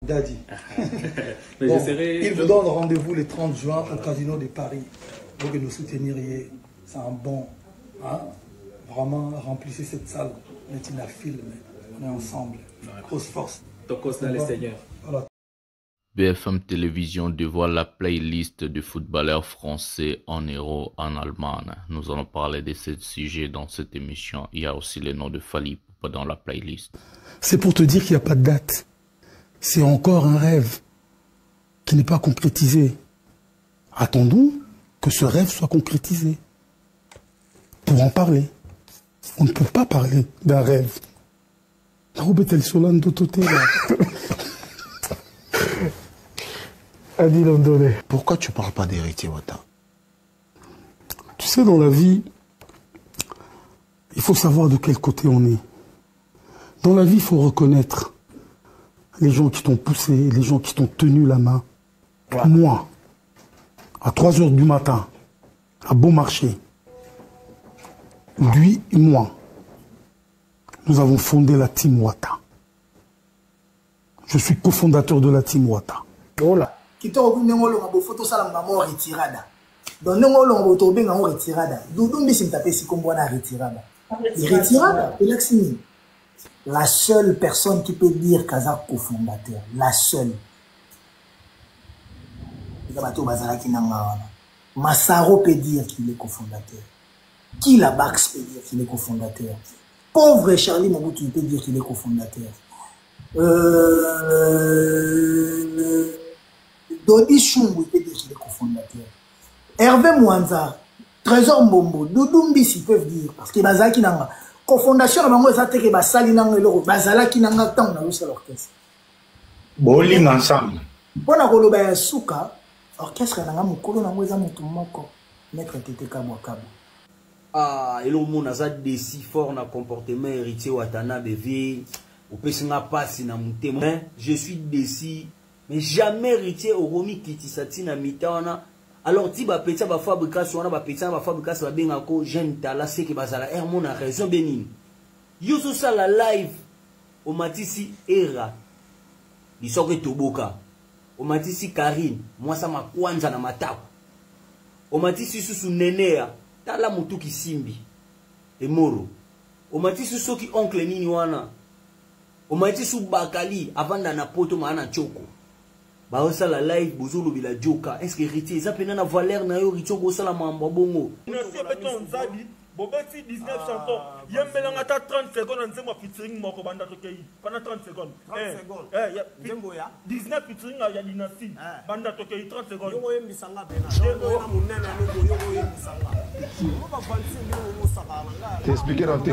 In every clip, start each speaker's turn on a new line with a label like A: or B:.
A: Daddy.
B: Mais
A: Bon, il vous donne rendez-vous le 30 juin au Casino de Paris. Vous que nous souteniriez. C'est un bon. Hein? Vraiment, remplissez cette salle. Mettez un film. On est ensemble. Grosse force.
B: Tokos dans les seigneurs.
A: Voilà.
C: BFM Télévision dévoile la playlist de footballeurs français en héros en Allemagne. Nous allons parler de ce sujet dans cette émission. Il y a aussi le nom de Fally Ipupa dans la playlist.
A: C'est pour te dire qu'il n'y a pas de date. C'est encore un rêve qui n'est pas concrétisé. Attendons que ce rêve soit concrétisé pour en parler. On ne peut pas parler d'un rêve.
D: Pourquoi tu ne parles pas d'héritier Wata?
A: Tu sais, dans la vie, il faut savoir de quel côté on est. Dans la vie, il faut reconnaître les gens qui t'ont poussé, les gens qui t'ont tenu la main. Ouais. Moi, à 3 h du matin, à Beaumarchais, lui et moi, nous avons fondé la Team Wata. Je suis cofondateur de la Team Wata. Voilà.
E: Qui t'a reconnu une photo ça la mort retirada. Donc nous on va tomber en retirada. Doudou mais c'est tapé si comme on a retirada. Retirada, Elaxini. La seule personne qui peut dire Kazak cofondateur, la seule. Massaro peut dire qu'il est cofondateur. Qui la Bax peut dire qu'il est cofondateur. Pauvre Charlie Mobutu peut dire qu'il est cofondateur. Dodi Chungu peut dire qu'il est cofondateur. Hervé Mwanza, Trésor Mbombo, Doudou Mbisi peuvent dire parce que Bazaki Nanga. Cofondation na bango ezate ke basali nanga eloko bazalaki nanga tant na losa l'orchestre.
D: Bowling ensemble.
E: Pona koloba ya suka orchestre nanga mukolo nango eza mutu moko maître Tete Kabwakabo.
F: Ah, elo mona za déci fort na comportement héritier Watanabe vie ou pesinga pasi na mutema. Je suis déci mais jamais héritier Oromi Kitisati na mitana. Alors, si ba petit ba fabrication na ba petit ba fabrication ba benga ko jeune tala c'est que bazala mon a raison benin. Yo so ça la live au matisi era. Bisoke toboka. Au matisi Karine, moi ça ma kwanza na matako. Au matisi susu nenea, tala mutu kisimbi. E moro. Au matisi soki oncle nini wana. Au matisi bakali avanda na poto maana choko. Bah ça la live bozolo bila joka est-ce que héritier ça pena na valeur na yo ritio go sala mamba bongo
G: merci beton zabi bobeti 19 chansons yembela ngata 30 secondes nzembo featuring moko banda tokei pendant 30 secondes 30 secondes nzembo ya 19 featuring ya dynastie banda tokei 30 secondes yo yembisanga bena yo ya munene yo yembisanga ko ba vansi yo musaka
D: T'expliquer dans tes...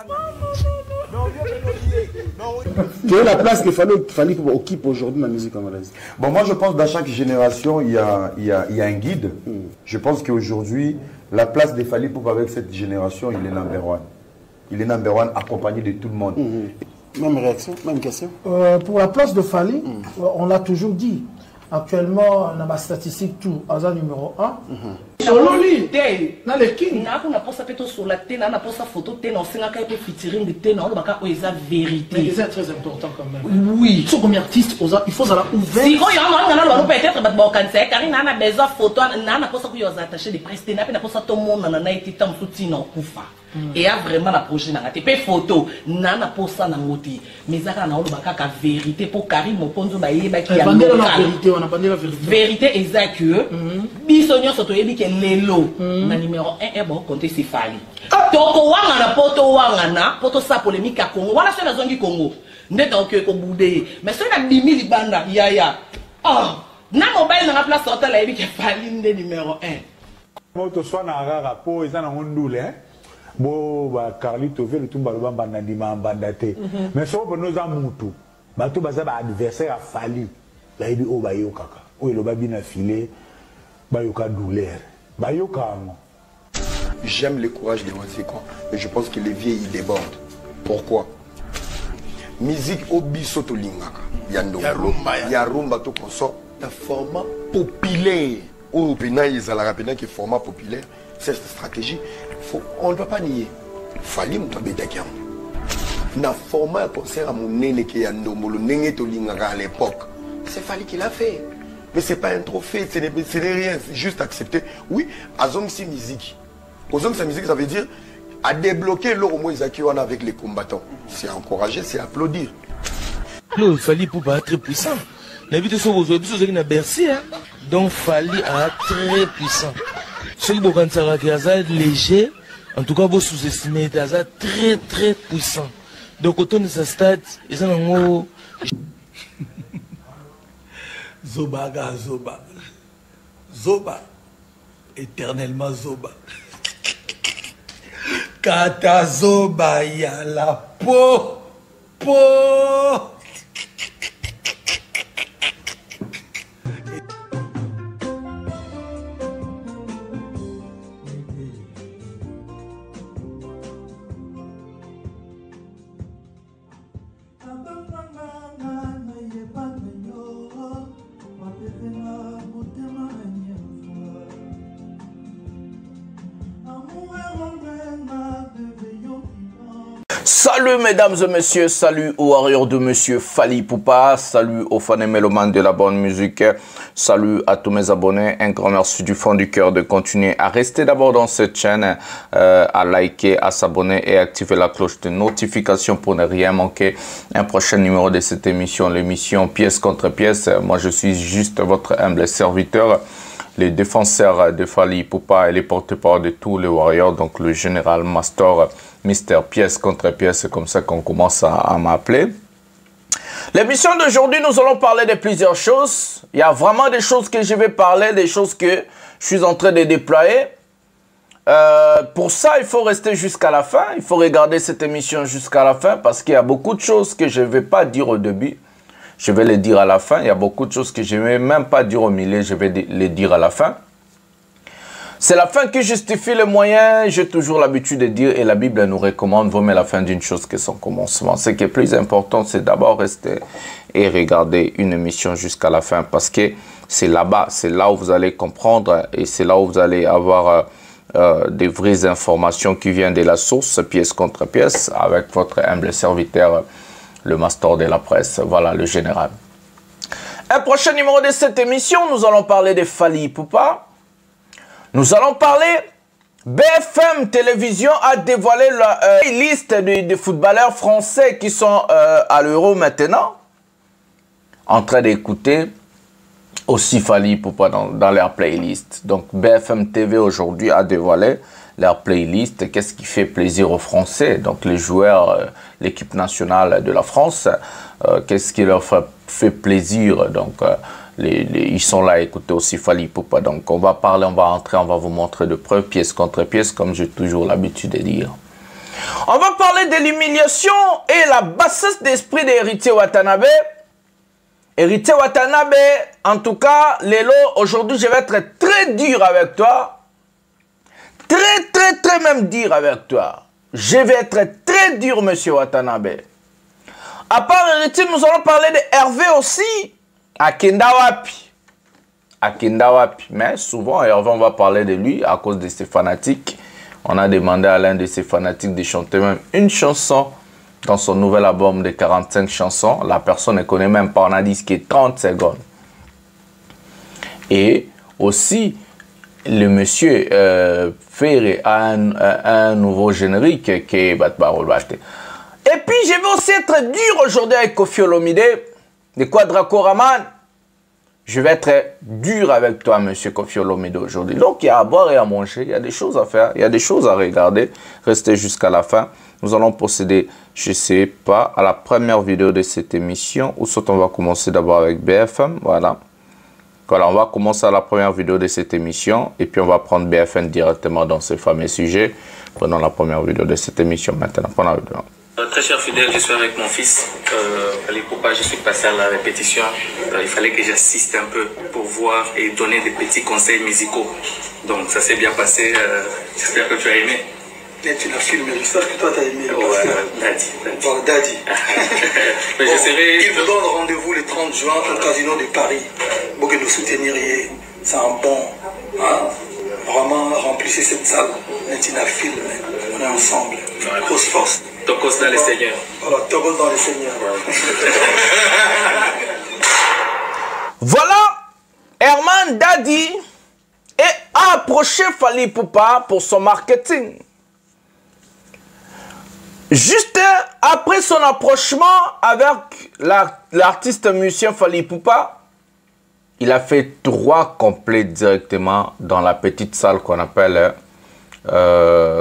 H: Quelle est la place qu'il fallait occupe aujourd'hui dans la musique congolaise?
I: Bon, moi je pense que dans chaque génération, il y a un guide. Je pense qu'aujourd'hui, la place de Fally Ipupa avec cette génération, il est number one. Il est number one accompagné de tout le monde.
H: Même réaction, même question.
A: Pour la place de Fally, on l'a toujours dit. Actuellement, on a ma statistique tout, Aza numéro 1.
J: Sololi, na le king. Na kuna posa peto sur la tête, na posa photo tête, on singa ka pe featuring de tête, on baka oza vérité.
A: Mais c'est très important quand même.
J: Oui.
A: Tout comme artiste, il faut ça ouvert.
J: Si on y a un peut-être ba bokanse, car na besoin photo, na posa ku yoza attaché de presse, na posa tout monde na été tam soutien kufa. Et a vraiment la projet na te pe photo, na posa na ngoti. Mais ça na baka ka vérité pour Karim Moponzo ba yeba ki ya.
A: Vérité, on a pas dit la vérité.
J: Vérité exacte que bisonyo soto yebi ke lelo na numéro 1 bon compter c'est Fally. Toko wanga na poto sa polémique à Congo. Voilà sur la zone du Congo. Ndeta ok ko boudé. Mais sur la 10 000 banda ya. Ah, na mobile na place sorta la yebi ke Fally ndé numéro 1.
K: Moto soit na rara po eza na ndule hein. Bo ba Carlito ve le tumba ba banda ndima banda te. Mais so bo no za mutu. Ba to baza ba adversaire a Fally. La yebi o ba yo kaka. O lo ba bina filé. Ba yo ka douleur. Ba yo ka.
L: J'aime le courage des Wanzekwa, mais je pense que les vieux ils débordent. Pourquoi? Musique obiso to lingaka. Ya rumba to konso. Un format populaire. Ou pena izala pena qui format populaire. Cette stratégie, on ne peut pas nier. Fally Ipupa betakiam. Na format concert à mon nene qui ya ndombolo nenge to lingaka à l'époque. C'est Fali qui l'a fait. Mais ce n'est pas un trophée, ce n'est rien, c'est juste accepter. Oui, Azong si musique. Azong si musique, ça veut dire à débloquer l'euro avec les combattants. C'est encourager, c'est applaudir.
M: Non, Fali pour pas très puissant. La vie de son aujourd'hui, c'est Bercy, hein. Donc Fali a très puissant. Ceux qui sont léger, en tout cas, vous sous-estimez, très très puissant. Donc autour de sa stade, ils ont un mot.
N: Zoba, Zoba. Zoba. Éternellement Zoba. Kata Zoba, ya la peau.
C: Salut mesdames et messieurs, salut aux warriors de monsieur Fali Poupa, salut aux fans et mélomanes de la bonne musique, salut à tous mes abonnés, un grand merci du fond du cœur de continuer à rester d'abord dans cette chaîne, à liker, à s'abonner et activer la cloche de notification pour ne rien manquer un prochain numéro de cette émission, l'émission Pièce contre Pièce. Moi je suis juste votre humble serviteur, les défenseurs de Fali Poupa et les porte-parole de tous les warriors, donc le général Master, Mister Pièce contre Pièce, c'est comme ça qu'on commence à m'appeler. L'émission d'aujourd'hui, nous allons parler de plusieurs choses. Il y a vraiment des choses que je vais parler, des choses que je suis en train de déployer. Pour ça, il faut rester jusqu'à la fin. Il faut regarder cette émission jusqu'à la fin parce qu'il y a beaucoup de choses que je ne vais pas dire au début. Je vais les dire à la fin. Il y a beaucoup de choses que je ne vais même pas dire au milieu. Je vais les dire à la fin. C'est la fin qui justifie les moyens. J'ai toujours l'habitude de dire, et la Bible nous recommande, vaut mieux la fin d'une chose que son commencement. Ce qui est plus important, c'est d'abord rester et regarder une émission jusqu'à la fin. Parce que c'est là-bas, c'est là où vous allez comprendre et c'est là où vous allez avoir des vraies informations qui viennent de la source, pièce contre pièce, avec votre humble serviteur, le master de la presse, voilà, le général. Un prochain numéro de cette émission, nous allons parler de Fali Poupa. Nous allons parler, BFM Télévision a dévoilé la liste de footballeurs français qui sont à l'Euro maintenant. En train d'écouter aussi Fali Poupa dans leur playlist. Donc BFM TV aujourd'hui a dévoilé leur playlist. Qu'est-ce qui fait plaisir aux Français? Donc les joueurs, l'équipe nationale de la France, qu'est-ce qui leur fait plaisir? Donc ils sont là à écouter aussi Fali Poupa. Donc on va parler, on va entrer, on va vous montrer de preuves, pièce contre pièce, comme j'ai toujours l'habitude de dire. On va parler de l'humiliation et la bassesse d'esprit d'Héritier Watanabe. Héritier Watanabe, en tout cas, Lélo, aujourd'hui je vais être très dur avec toi. Très même dur avec toi. Je vais être très dur, monsieur Watanabe. À part Héritier, nous allons parler de Hervé aussi. À Kendawapi. À Kendawapi. Mais souvent, Hervé, on va parler de lui à cause de ses fanatiques. On a demandé à l'un de ses fanatiques de chanter même une chanson dans son nouvel album de 45 chansons. La personne ne connaît même pas. On a dit qu'il y a 30 secondes. Et aussi, le monsieur Ferré a un nouveau générique qui est Batbarol Bate. Et puis, je vais aussi être dur aujourd'hui avec Kofi Olomide de Quadraco Raman. Je vais être dur avec toi, monsieur Kofi Olomide, aujourd'hui. Donc, il y a à boire et à manger. Il y a des choses à faire. Il y a des choses à regarder. Restez jusqu'à la fin. Nous allons procéder, je ne sais pas, à la première vidéo de cette émission. Ou soit on va commencer d'abord avec BFM. Voilà. Voilà, on va commencer à la première vidéo de cette émission. Et puis, on va prendre BFM directement dans ce fameux sujet. Prenons la première vidéo de cette émission maintenant. Prenons la vidéo.
O: Très cher fidèle, je suis avec mon fils. Fali Poupa, je suis passé à la répétition. Il fallait que j'assiste un peu pour voir et donner des petits conseils musicaux. Donc ça s'est bien passé. J'espère que tu as aimé.
P: Et tu l'as filmé, j'espère que toi tu as aimé.
O: Daddy.
P: Bon, Daddy.
O: Mais bon,
P: il vous donne rendez-vous le 30 juin au Casino de Paris. Pour que nous souteniez. C'est un bon. Hein? Vraiment, remplissez cette salle. Netina film. On est ensemble. Grosse force.
O: Tokos dans les seigneurs.
P: Voilà, Tokos dans les seigneurs.
Q: Daddy a approché Fally Ipupa pour son marketing. Juste après son approchement avec l'artiste musicien Fally Ipupa, il a fait 3 complets directement dans la petite salle qu'on appelle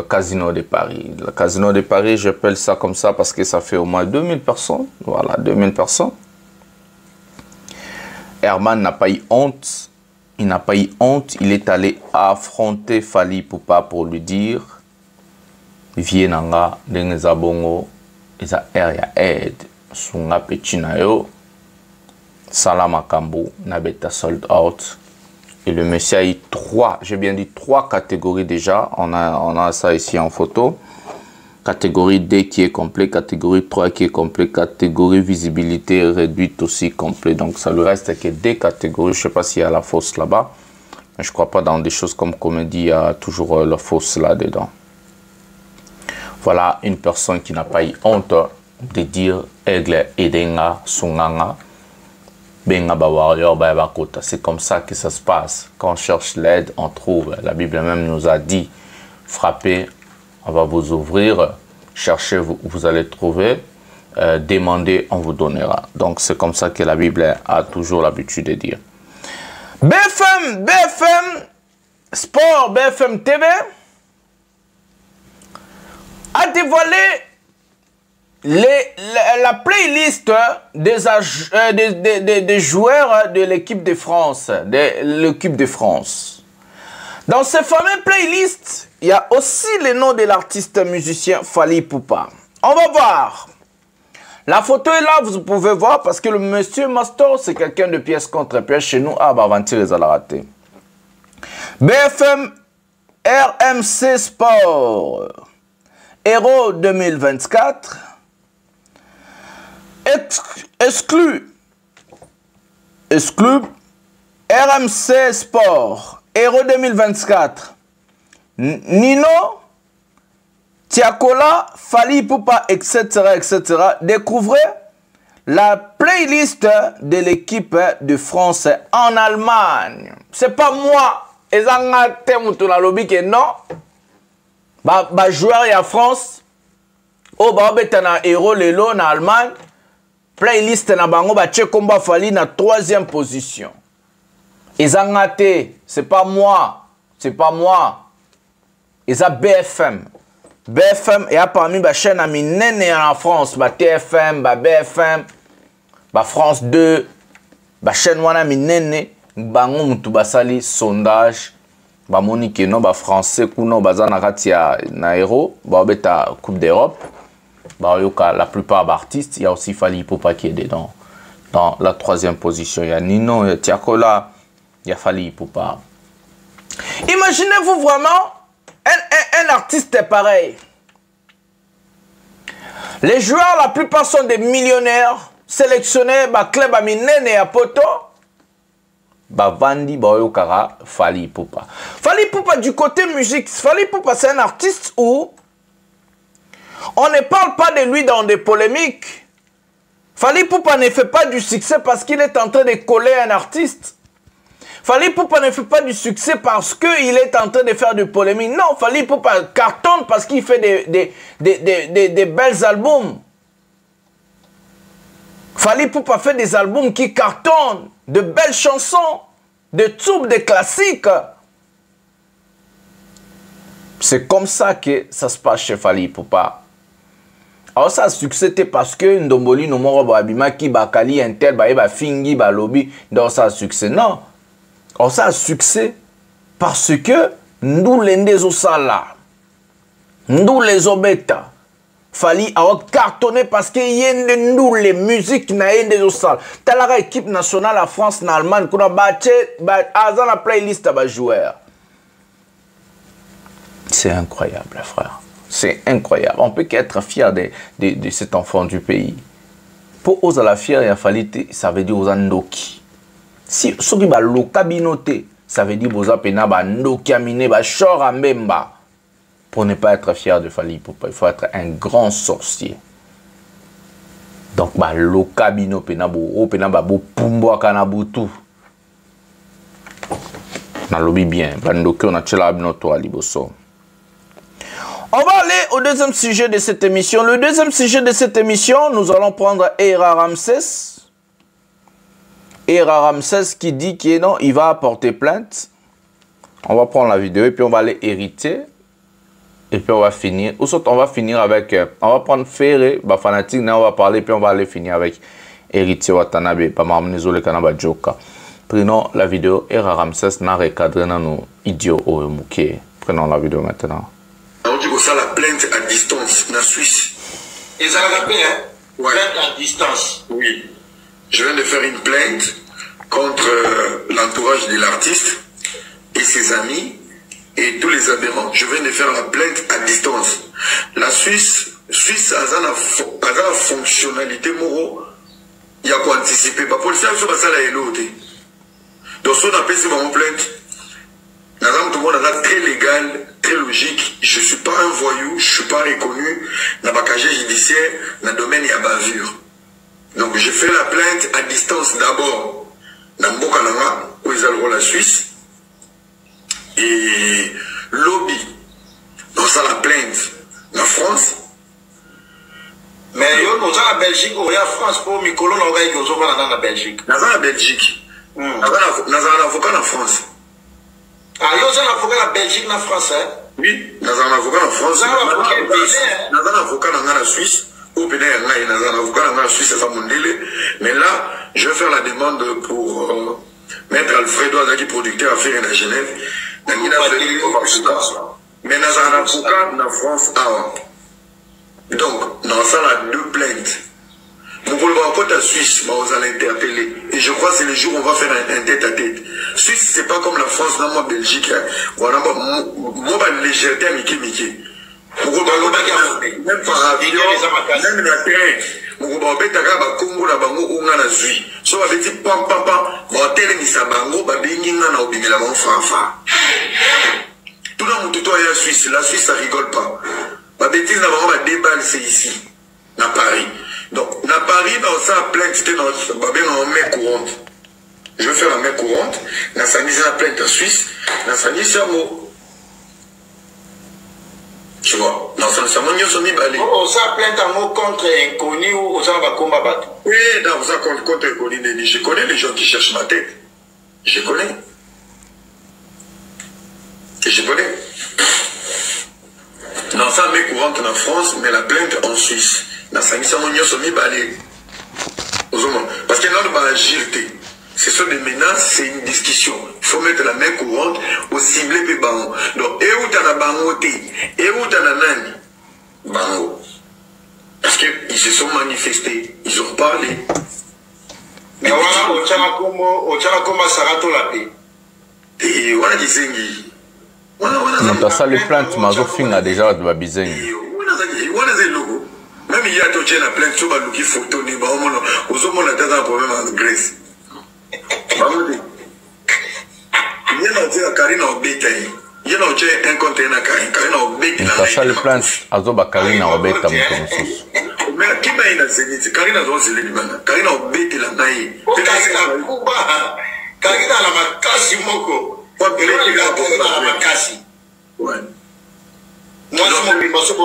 Q: Casino de Paris. Le Casino de Paris, j'appelle ça comme ça parce que ça fait au moins 2000 personnes. Voilà, 2000 personnes. Herman n'a pas eu honte. Il n'a pas eu honte. Il est allé affronter Fally Ipupa pour lui dire Vie nanga dengeza bongo eza ya aide sunga petina yo salama kambu na beta sold out. Et le monsieur a eu 3, j'ai bien dit 3 catégories déjà. On a ça ici en photo. Catégorie D qui est complet, catégorie 3 qui est complet, catégorie visibilité réduite aussi complet. Donc ça lui reste que des catégories. Je ne sais pas s'il y a la fausse là-bas. Mais je ne crois pas dans des choses comme comédie, il y a toujours la fausse là-dedans. Voilà une personne qui n'a pas eu honte de dire Aigle Edenga Sunganga Benga ba warrior ba bakota. C'est comme ça que ça se passe. Quand on cherche l'aide, on trouve. La Bible même nous a dit frappez, on va vous ouvrir. Cherchez, vous allez trouver. Demandez, on vous donnera. Donc c'est comme ça que la Bible a toujours l'habitude de dire. BFM Sport, BFM TV a dévoilé la playlist des joueurs de l'équipe de France. Dans ces fameuses playlists, il y a aussi le nom de l'artiste musicien Fally Ipupa. On va voir. La photo est là, vous pouvez voir, parce que le monsieur Mastor, c'est quelqu'un de pièce contre pièce chez nous. Ah, bah, aventure, les a raté. BFM RMC Sport. Héros 2024. Exclu RMC Sport. Héros 2024. Nino. Tiakola, Fally Ipupa, etc., etc. Découvrez la playlist de l'équipe de France en Allemagne. C'est pas moi. Non. Bah joueur ya France. Oh bah betana héros lelo na Allemagne. Playlist na bango ba Tchekomba Fally na 3e position. Ezangate, c'est pas moi. C'est pas moi. Eza BFM. BFM et a parmi la chaîne à minene en France, bah TFM, bah BFM, bah France 2, bah chaîne wana minene, bah mutu basali sondage, bah monique no bah français kuno bazana katia na héros, bah beta Coupe d'Europe, bah yoka la plupart d'artistes, il y a aussi Fally Ipupa qui est dedans, dans la 3e position, il y a Nino, il y a Tiakola, il y a Fally Ipupa. Imaginez-vous vraiment un artiste pareil. Les joueurs, la plupart sont des millionnaires sélectionnés par club à Minene et à Poto. Vandi Baoyokara, Fally Ipupa. Fally Ipupa du côté musique, Fally Ipupa c'est un artiste où on ne parle pas de lui dans des polémiques. Fally Ipupa ne fait pas du succès parce qu'il est en train de coller un artiste. Fally Ipupa ne fait pas du succès parce qu'il est en train de faire du polémique. Non, Fally Ipupa cartonne parce qu'il fait des belles albums. Fally Ipupa fait des albums qui cartonnent, de belles chansons, de tubes, de classiques. C'est comme ça que ça se passe chez Fally Ipupa. Alors ça a succès parce que Ndomboli no moro babima ki bakali intel ba fingi ba lobby donc ça a succès. Non. Alors ça a succès parce que nous les osala, nous les obeta, Fally a cartonné parce que y a nous les musiques na des osala. T'as la équipe nationale à France, en Allemagne, qu'on a battu, dans la playlist à joueurs. C'est incroyable, frère. C'est incroyable. On peut qu'être fier de cet enfant du pays. Pour oser la fier, il a fallu, ça veut dire aux Andoki. Si ce qui va l'okabinoté, ça veut dire boza pena ba ndokiamine ba shora mbemba. Pour ne pas être fier de Fally Ipupa, il faut être un grand sorcier. Donc ba lokabino pena bo pena ba bo pumbo kanabutu. Na lobby bien. Bandoke on a tchela abinoto à Liboso. On va aller au deuxième sujet de cette émission. Le deuxième sujet de cette émission, nous allons prendre Era Ramsès. Era Ramsès qui dit qu'il non, il va porter plainte. On va prendre la vidéo et puis on va aller hériter. Et puis on va finir. Ou soit on va finir avec. On va prendre Ferré, fanatique, on va parler, puis on va aller finir avec Héritier Watanabe, pas Mamnezole Kanaba Joka. Prenons la vidéo. Era Ramsès n'a recadré dans nos idiots au Mouké. Prenons la vidéo maintenant.
L: On dit que ça la plainte à distance, en Suisse.
P: Et ça l'a fait, hein? Ouais. Plainte à distance.
L: Oui. Je viens de faire une plainte contre l'entourage de l'artiste et ses amis et tous les adhérents. Je viens de faire la plainte à distance. La Suisse a la fonctionnalité morale. Il y a quoi anticiper. Pas pour le faire, ça la l'autre. Donc, si on appelle ça ma plainte, tout le monde est très légal, très logique. Je ne suis pas un voyou, je ne suis pas reconnu dans le casier judiciaire, dans le domaine de la bavure. Donc, j'ai fait la plainte à distance d'abord dans Mbokananga, où ils ont la Suisse, et lobby. Donc, ça la plainte en France.
P: Mais on a la Belgique, on a la France pour Mikolo, on a la Belgique.
L: Dans la Belgique. Dans un avocat en France.
P: Ah, il y a un avocat en Belgique, en France, hein?
L: Oui, dans un avocat en France. Dans un avocat en la Suisse. Ou peut-être dans un avocat en Suisse, c'est ça mon délai. Mais là, je vais faire la demande pour mettre Alfredo Azaki, producteur à faire à Genève. Mais dans un avocat en France, donc, dans ça, on a deux plaintes. Mon collègue à Suisse, on va l'interpeller. Et je crois que c'est le jour où on va faire un tête-à-tête. Suisse, c'est pas comme la France, non, moi, Belgique. On a moi, légèreté à Mickey. Même par avion, même la terre. Mon collègue à Congo, la bango, on a la Suisse. So, on va dire, pam, on télé, ni sa bango, on va bien, on a oublié la bango, fanfa. Tout le monde, tout est en Suisse. La Suisse, ça rigole pas. Ma bêtise, on va déballer, c'est ici, à Paris. Donc, à Paris, dans sa plainte, c'était dans main courante. Je vais faire la main courante. Dans sa mise en plainte en Suisse, dans sa mise en mot. Tu vois, dans sa mot, nous sommes balés.
P: On s'est plainte en mot contre inconnu ou on s'en va combattre.
L: Oui, dans sa contre inconnu. Je connais les gens qui cherchent ma tête. Je connais. Et je connais. Dans sa main courante en France, mais la plainte en Suisse. Dans sa mission, on y a mis balé. Parce qu'il y a une agilité. Ce sont des menaces, c'est une discussion. Il faut mettre la main courante au ciblé et bango. Donc, et où t'as la bangoté, et où t'as la nani, bango. Parce qu'ils se sont manifestés, ils ont parlé.
P: Mais voilà, au tchana comme Sarato la paix.
L: Et voilà qui zengi.
Q: Non, ça les plaintes, Mazo Finga déjà de Babizengi.
L: Même il y a touché la plainte sur le photo, aux hommes on a un problème en Grèce. Il y a Karina Obeta. Il y a un conteneur Karina Obeta.
Q: Ça les plaintes, Azoba Karina Obeta.
L: Mais qui m'a dit c'est Karina Zosile Libana. Karina Obeta la naïe.
P: Karina la makasi moko. La makasi.
L: Ouais.
P: Moi, je me dis que je suis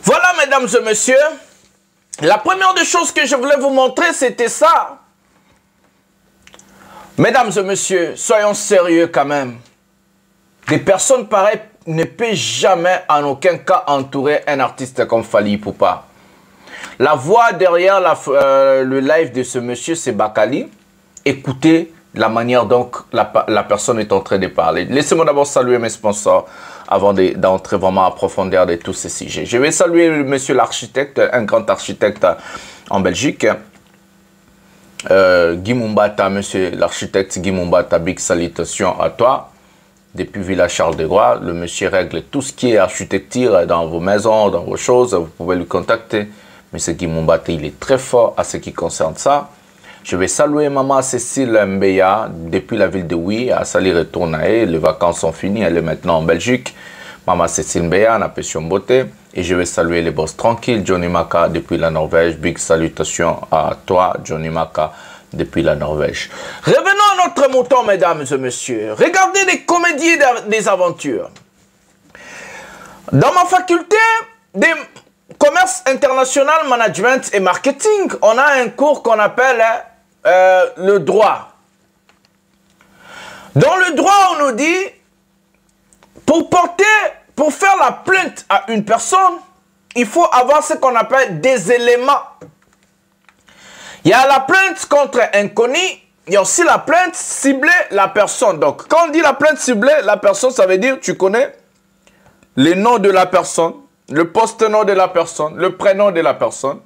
Q: voilà, mesdames et messieurs. La première des choses que je voulais vous montrer, c'était ça. Mesdames et messieurs, soyons sérieux quand même. Des personnes pareilles ne peuvent jamais, en aucun cas, entourer un artiste comme Fally Ipupa. La voix derrière le live de ce monsieur, c'est Bakali. Écoutez la manière dont la personne est en train de parler. Laissez-moi d'abord saluer mes sponsors avant d'entrer vraiment à profondeur de tous ces sujets. Je vais saluer monsieur l'architecte, un grand architecte en Belgique. Guy Mumbata, monsieur l'architecte Guy Mumbata, big salutations à toi. Depuis Villa Charles de Gaulle, le monsieur règle tout ce qui est architecture dans vos maisons, dans vos choses. Vous pouvez le contacter. Monsieur Guy Mumbata, il est très fort à ce qui concerne ça. Je vais saluer maman Cécile Mbeya depuis la ville de Oui. À Sali retourne à elle. Les vacances sont finies. Elle est maintenant en Belgique Maman Cécile Mbeya, na Pession Beauté. Et je vais saluer les boss tranquilles, Johnny Maka depuis la Norvège. Big salutations à toi, Johnny Maka, depuis la Norvège. Revenons à notre mouton, mesdames et messieurs. Regardez les comédies des aventures. Dans ma faculté de commerce international, management et marketing, on a un cours qu'on appelle le droit. Dans le droit, on nous dit, pour faire la plainte à une personne, il faut avoir ce qu'on appelle des éléments. Il y a la plainte contre un connu, il y a aussi la plainte ciblée la personne. Donc, quand on dit la plainte ciblée la personne, ça veut dire tu connais les noms de la personne, le post-nom de la personne, le prénom de la personne,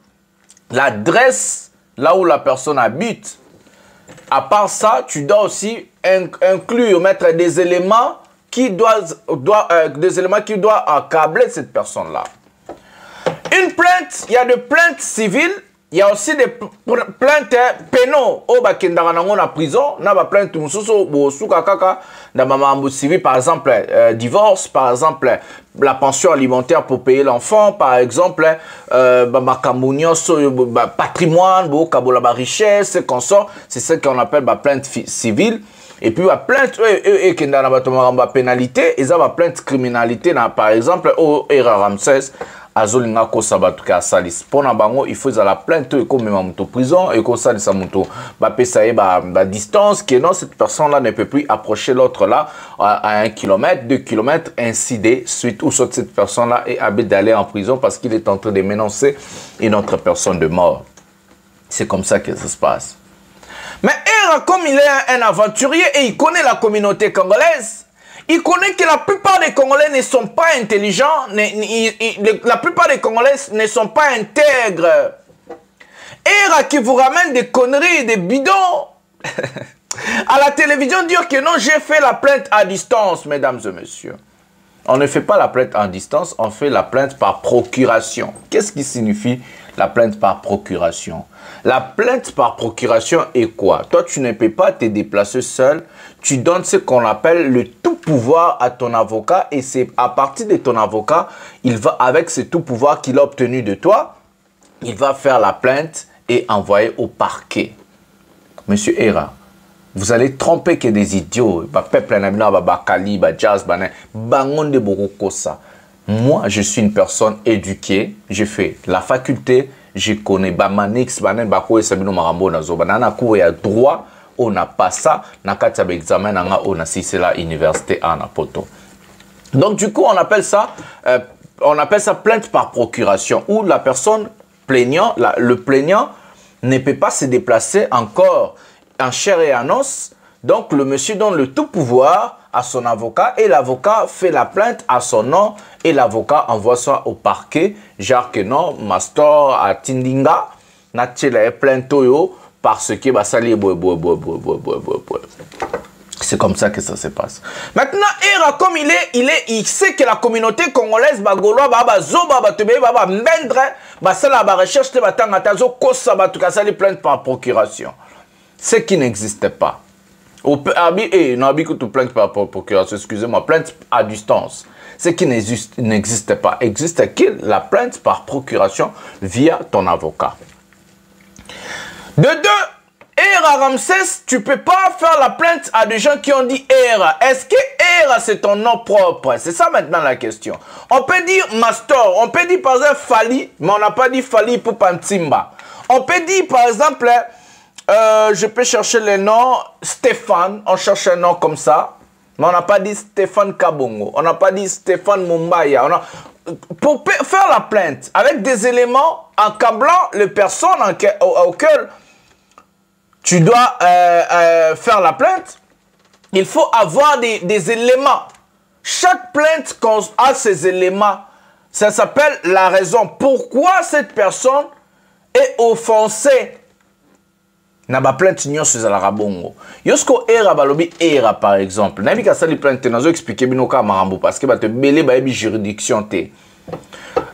Q: l'adresse là où la personne habite. À part ça, tu dois aussi inclure, mettre des éléments qui doivent accabler cette personne-là. Une plainte, il y a des plaintes civiles, il y a aussi des plaintes pénales. Au bakendara nango na prison, na ba plainte mususu bo suka kaka na mamambo civil, par exemple divorce, par exemple la pension alimentaire pour payer l'enfant, par exemple patrimoine, bo kabola ba richesse, consort, c'est ce qu'on appelle ba plainte civile. Et puis la plainte qui na ba pénalité, et ça ba plainte criminalité, par exemple au Era Ramsès azolinga ko sabatuka salis pona bango il faut la plainte et comme même en prison et ko salis amuto ba pesa ba distance que non cette personne là ne peut plus approcher l'autre là à 1 kilomètre, 2 kilomètres, ainsi de suite, ou soit cette personne là est habituée d'aller en prison parce qu'il est en train de menacer une autre personne de mort. C'est comme ça que ça se passe. Mais Era, comme il est un aventurier et il connaît la communauté congolaise, il connaît que la plupart des Congolais ne sont pas intelligents, la plupart des Congolais ne sont pas intègres. Era qui vous ramène des conneries, des bidons. À la télévision, dire que non, j'ai fait la plainte à distance, mesdames et messieurs. On ne fait pas la plainte à distance, on fait la plainte par procuration. Qu'est-ce qui signifie la plainte par procuration? La plainte par procuration est quoi? Toi, tu ne peux pas te déplacer seul. Tu donnes ce qu'on appelle le tout pouvoir à ton avocat et c'est à partir de ton avocat, il va, avec ce tout pouvoir qu'il a obtenu de toi, il va faire la plainte et envoyer au parquet. Monsieur Era, vous allez tromper que des idiots. Moi, je suis une personne éduquée. J'ai fait la faculté. Je connais Bamanix, Banen, Bako et Sabino Marambo, Nazo, Banana, Kouya droit. On n'a pas ça. Nakata examen, on a si c'est la université à Napoto. Donc, du coup, on appelle ça plainte par procuration, où la personne plaignant, le plaignant ne peut pas se déplacer encore en chair et en os. Donc, le monsieur donne le tout pouvoir à son avocat et l'avocat fait la plainte à son nom et l'avocat envoie ça au parquet. Genre que non, Mastor à Tindinga, Natchela plainte yo parce que Basali c'est comme ça que ça se passe. Maintenant, Era, comme il sait que la communauté congolaise, Bagoloa, Baba Zoba, Batebe, Baba Mendre, Basala, Baba recherche, Batangatazo, Kosa, Batukasali, plainte par procuration. Ce qui n'existe pas. Plainte par procuration, excusez-moi, plainte à distance. Ce qui n'existe pas. Existe que la plainte par procuration via ton avocat. De deux, Era Ramsès, tu ne peux pas faire la plainte à des gens qui ont dit Era. Est-ce que Era c'est ton nom propre? C'est ça maintenant la question. On peut dire Mastor, on peut dire par exemple Fali, mais on n'a pas dit Fali pour Pantimba. On peut dire par exemple, je peux chercher le nom Stéphane, on cherche un nom comme ça, mais on n'a pas dit Stéphane Kabongo, on n'a pas dit Stéphane Mumbaya. Pour faire la plainte avec des éléments encablant les personnes auxquelles tu dois faire la plainte, il faut avoir des éléments. Chaque plainte a ses éléments. Ça s'appelle la raison. Pourquoi cette personne est offensée? Na ba plainte nyo sur la rabongo. Yosko Era balobi Era par exemple. Na bi ka sali plainte nazo expliquer binoka marambo parce que ba te belé ba bi juridiction té.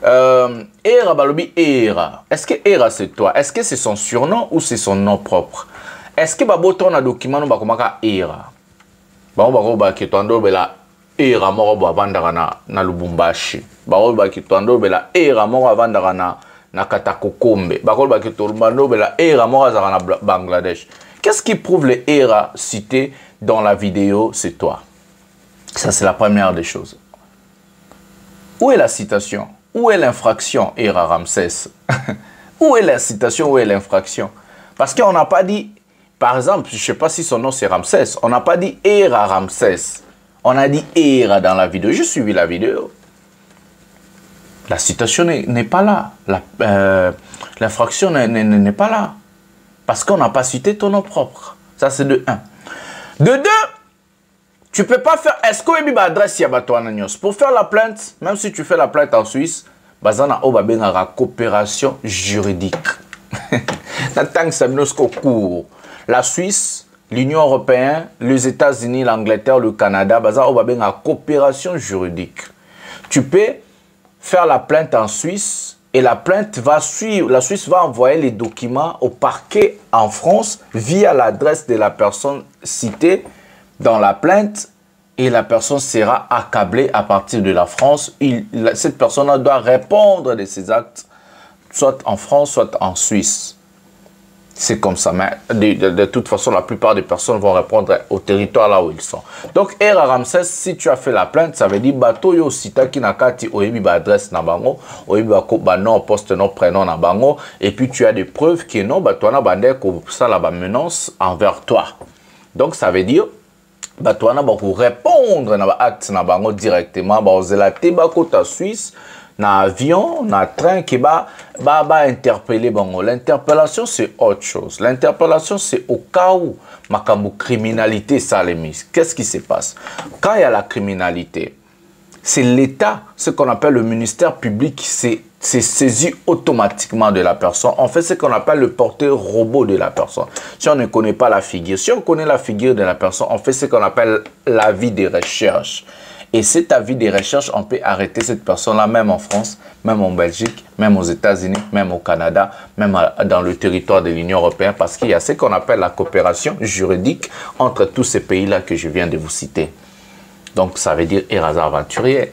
Q: Era balobi Era. Est-ce que Era c'est toi? Est-ce que c'est son surnom ou c'est son nom propre? Est-ce que ba boton na document no ba komaka Era? Ba on ba ko ba ke tondo bela era moko avandaka na Lubumbashi bakoloba ki tondobela era moko avandaka na Katakokombe bakoloba ki tondobela era moko azaka na Bangladesh. Qu'est-ce qui prouve les era cités dans la vidéo? C'est toi. Ça, c'est la première des choses. Où est la citation? Où est l'infraction, era Ramsès? Où est la citation? Où est l'infraction? Parce qu'on n'a pas dit, par exemple, je ne sais pas si son nom c'est Ramsès, on n'a pas dit era Ramsès. On a dit era dans la vidéo. J'ai suivi la vidéo. La citation n'est pas là. L'infraction n'est pas là. Parce qu'on n'a pas cité ton nom propre. Ça, c'est de 1. De 2, tu ne peux pas faire... Est-ce qu'on a mis l'adresse pour faire la plainte, même si tu fais la plainte en Suisse, bazana o babengara coopération juridique. La Suisse, l'Union européenne, les États-Unis, l'Angleterre, le Canada, bazana o babengara coopération juridique. Tu peux faire la plainte en Suisse et la plainte va suivre. La Suisse va envoyer les documents au parquet en France via l'adresse de la personne citée dans la plainte. Et la personne sera accablée à partir de la France. Cette personne doit répondre de ses actes, soit en France, soit en Suisse. C'est comme ça. Mais de toute façon, la plupart des personnes vont répondre au territoire là où ils sont. Donc, era Ramsès, si tu as fait la plainte, ça veut dire bato yo sita ki nakati oyebi ba adresse na bango, oyebi ba nom, poste nom, prénom na bango, et puis tu as des preuves que non, bato na bande ko ça la menace envers toi. Donc, ça veut dire Batouana pour répondre na acte na bango directement ba ozela te ba kota Suisse na avion na train qui ba interpeller bango. L'interpellation c'est autre chose. L'interpellation c'est au cas où makambo criminalité ça les mis. Qu'est-ce qui se passe quand il y a la criminalité? C'est l'État, ce qu'on appelle le ministère public, c'est saisi automatiquement de la personne. On fait ce qu'on appelle le porteur robot de la personne. Si on ne connaît pas la figure, si on connaît la figure de la personne, on fait ce qu'on appelle l'avis de recherche. Et cet avis de recherche, on peut arrêter cette personne-là, même en France, même en Belgique, même aux États-Unis, même au Canada, même dans le territoire de l'Union européenne, parce qu'il y a ce qu'on appelle la coopération juridique entre tous ces pays-là que je viens de vous citer. Donc, ça veut dire Eraza aventurier.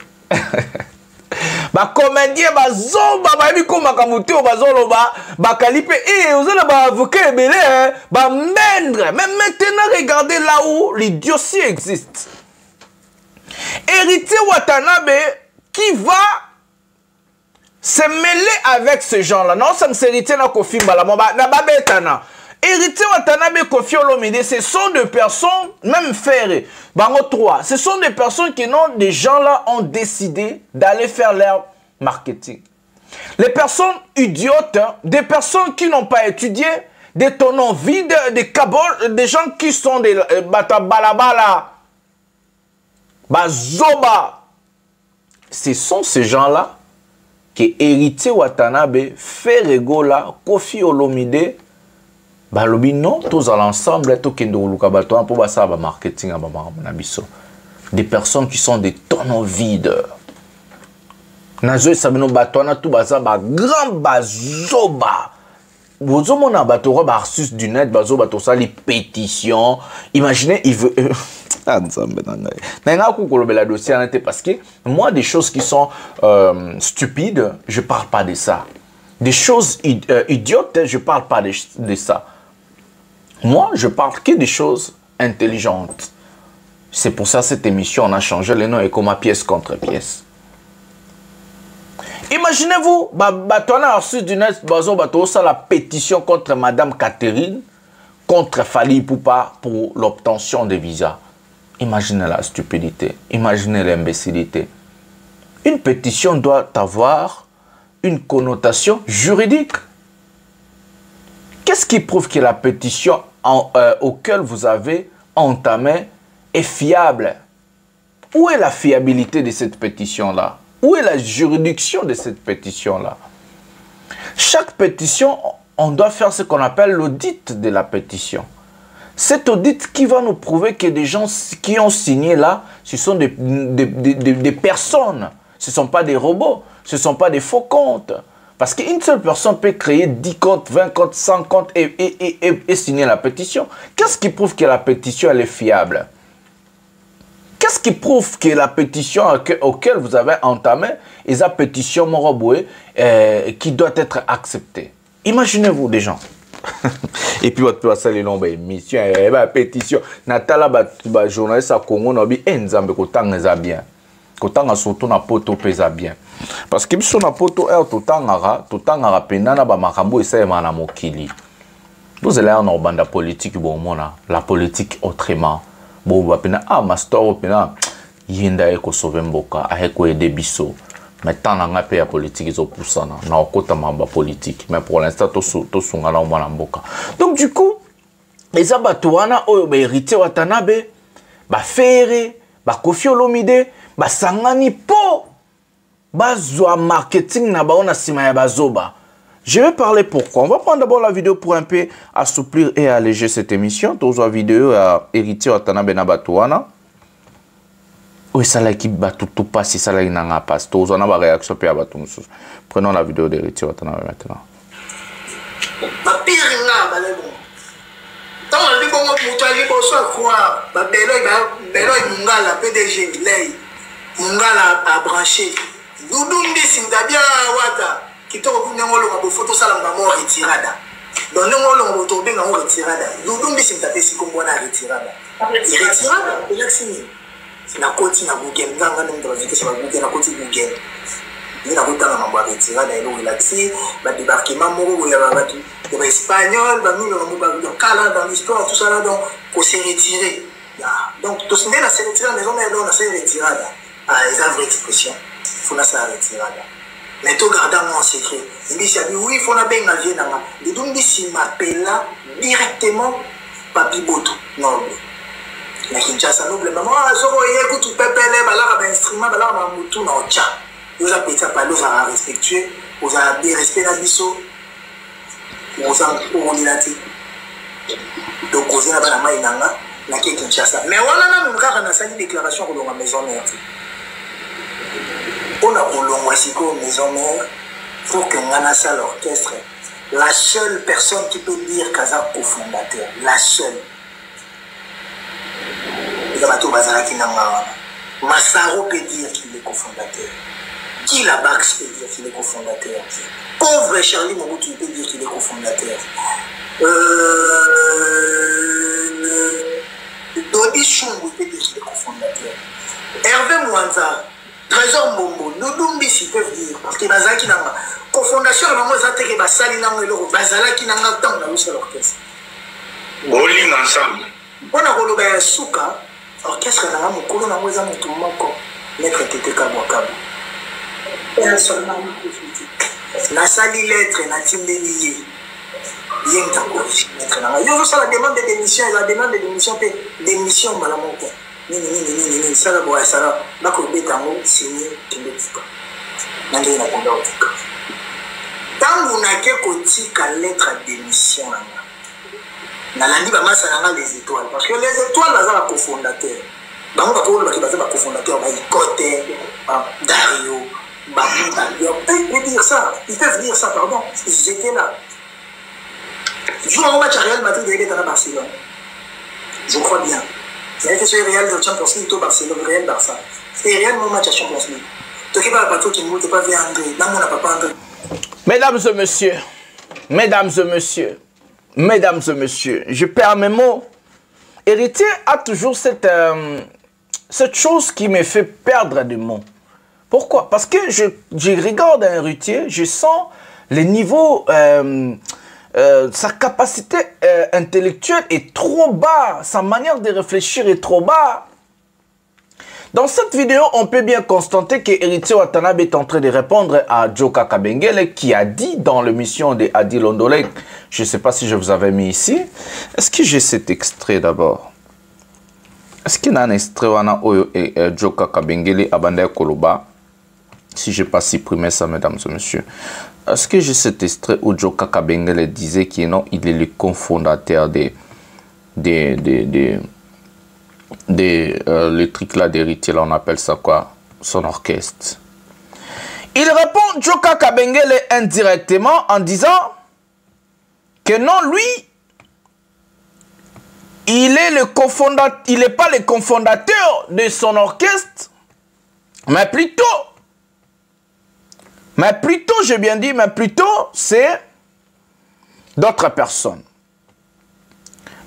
Q: Ba comédien ba zomba ba bi ko makamuti o ba zoloba ba kalipe vous allez ba avocat belé ba mendre. Mais maintenant regardez là où l'idiotie existe. Héritier Watanabe qui va se mêler avec ces gens-là. Non, c'est héritier na Kofi Mbala na ba betana. Héritier Watanabe, Kofi Olomide, ce sont des personnes, même ferrées, bango 3, ce sont des personnes qui n'ont, des gens-là ont décidé d'aller faire leur marketing. Les personnes idiotes, des personnes qui n'ont pas étudié, des tonneaux vides, des caboles, des gens qui sont des batabalabala, bazoba. Ce sont ces gens-là qui Héritier Watanabe, Ferregola, Kofi Olomide, balobi non, tous à l'ensemble, pour marketing des personnes qui sont des tonneaux vides. Nazo sabino batona tout baza ba grand bazoba. Bozo mona batoro ba arsus du net bazo bato ça les pétitions. Imaginez il veut parce que moi des choses qui sont stupides, je parle pas de ça. Des choses idiotes, je parle pas de ça. Moi, je parle que des choses intelligentes. C'est pour ça cette émission, on a changé les noms et comme pièce contre pièce. Imaginez-vous, on a reçu du net, la pétition contre Madame Catherine, contre Fali Poupa pour l'obtention de visa. Imaginez la stupidité, imaginez l'imbécilité. Une pétition doit avoir une connotation juridique. Qu'est-ce qui prouve que la pétition auquel vous avez entamé est fiable? Où est la fiabilité de cette pétition-là? Où est la juridiction de cette pétition-là? Chaque pétition, on doit faire ce qu'on appelle l'audit de la pétition. Cet audit qui va nous prouver que des gens qui ont signé là, ce sont des personnes. Ce ne sont pas des robots, ce ne sont pas des faux comptes. Parce qu'une seule personne peut créer 10 comptes, 20 comptes, 100 comptes et signer la pétition. Qu'est-ce qui prouve que la pétition elle est fiable? qu'est-ce qui prouve que la pétition auquel vous avez entamé est la pétition Moroboué qui doit être acceptée? Imaginez-vous des gens. Et puis, votre place, les longues émissions, la pétition. Natala, la journaliste à Congo, n'a dit, Nzambe, qu'autant n'est bien. Qu'autant surtout na poto pesa bien. Parce que si on a poto, tout temps à penana, makambo et ça, na mokili. Vous allez en banda politique, bon, la politique autrement. Bon, master, yenda eko sauver mboka, eko aider biso. Mais tant na ngape ya politique ils ont poussé na okota mamba politique. Mais pour l'instant to sungana o mwana mboka. Donc du coup, les abatouana oyo ba hérité Watanabe, ba Ferré, ba Koffi Olomide, ba sangani po ba zwa marketing na ba ona sima ya bazoba. Je vais parler pourquoi. On va prendre d'abord la vidéo pour un peu assouplir et alléger cette émission. Tous la vidéo à hérité Watanabe na batouana. Oui, ça là qui bat tout passe, ça là il n'a pas. Tous on a ma réaction puis à battre. Prenons la vidéo d'héritier Watanabe maintenant.
E: Ma pire là, balai bon. Tant on dit bon pour toi, il faut soit quoi. Ba belo mungala PDG lay. Mungala a branché. Doudou mbi sindabia wata. Kitoko kunengolo ngabo photo sala ngamo retirada. Donc ngolo ngabo to benga retirada. Doudou mbi sindape sikombo na retirada. Retirada, relaxing. Na koti na Google nganga ndo ndovike sa Google na koti Google ni na kutana mambo ya retirada ilo relaxé ba débarquement moko ya babatu de espagnol ba mino mambo ba kala dans l'histoire tout ça là donc pour se retirer donc tout ce n'est la se retirer maison mais on a se retirada les vraies expressions faut na ça retirada mais tout gardant en secret il dit oui il faut na benga vie na de donc si m'appela directement Papi Boto non. Mais Kinshasa noble maman zoro écoute pepele balaka ba instrument balaka ba mutu na ocha vous avez petit pas nous à respectuer vous avez bien respect na biso vous en pour lati donc vous avez na mai nanga na Kinshasa mais wana na mukaka na sali déclaration ko longa maison mère on a kolongwa siko maison mère pour que ngana sa l'orchestre la seule personne qui peut dire Kaza cofondateur la seule Massaro peut dire qu'il est cofondateur. Qui la Bax peut dire qu'il est cofondateur. Pauvre Charlie Mobutu peut dire qu'il est cofondateur. Dodi Chungu peut dire qu'il est cofondateur. Hervé Mwanza, Trésor Mbombo, Doudou Mbisi peuvent dire parce que Bazaki n'a cofondation de Maman Zateke Basali n'a pas Bazalaki n'a pas tant dans l'orchestre.
D: Bowling ensemble.
E: On a relevé un souka. Orchestre na mukulu na mweza mutu moko lettre tete kabwa kabwa personnellement na sali lettre na tindeli yé ta ko lettre na yo ça la demande de démission la demande de démission pe démission bala moko ni ça la boya ça la bako beta mo signer kindofuka na ndio na kindofuka tangu na ke kotika lettre de démission na landi ba masana les étoiles parce que les étoiles baza la cofondateur bango ba ko baza ba cofondateur ba Ikote Dario ba ils peuvent dire ça pardon ils étaient là jour au match Real Madrid il était à Barcelone je crois bien il a été sur Real de Champions League au Barcelone Real Barça c'était Real mon match à Champions League toi qui pas bateau qui ne pas vu André dans mon papa André
Q: mesdames et messieurs, je perds mes mots. Héritier a toujours cette chose qui me fait perdre des mots. Pourquoi? Parce que je regarde un héritier, je sens le niveau, sa capacité intellectuelle est trop bas, sa manière de réfléchir est trop bas. Dans cette vidéo, on peut bien constater que Héritier Watanabe est en train de répondre à Joka Kabengele qui a dit dans l'émission de Adi Londolek, je ne sais pas si je vous avais mis ici, est-ce que j'ai cet extrait d'abord? Est-ce qu'il y a un extrait où Joka Kabengele a bandé Koloba? Si je n'ai pas supprimé ça, mesdames et messieurs. Est-ce que j'ai cet extrait où Joka Kabengele disait qu'il est le cofondateur le truc là d'héritier, là on appelle ça quoi? Son orchestre. Il répond Joka Kabengele indirectement en disant que non, lui il est le cofondateur, il n'est pas le cofondateur de son orchestre, mais plutôt, j'ai bien dit, mais plutôt, c'est d'autres personnes.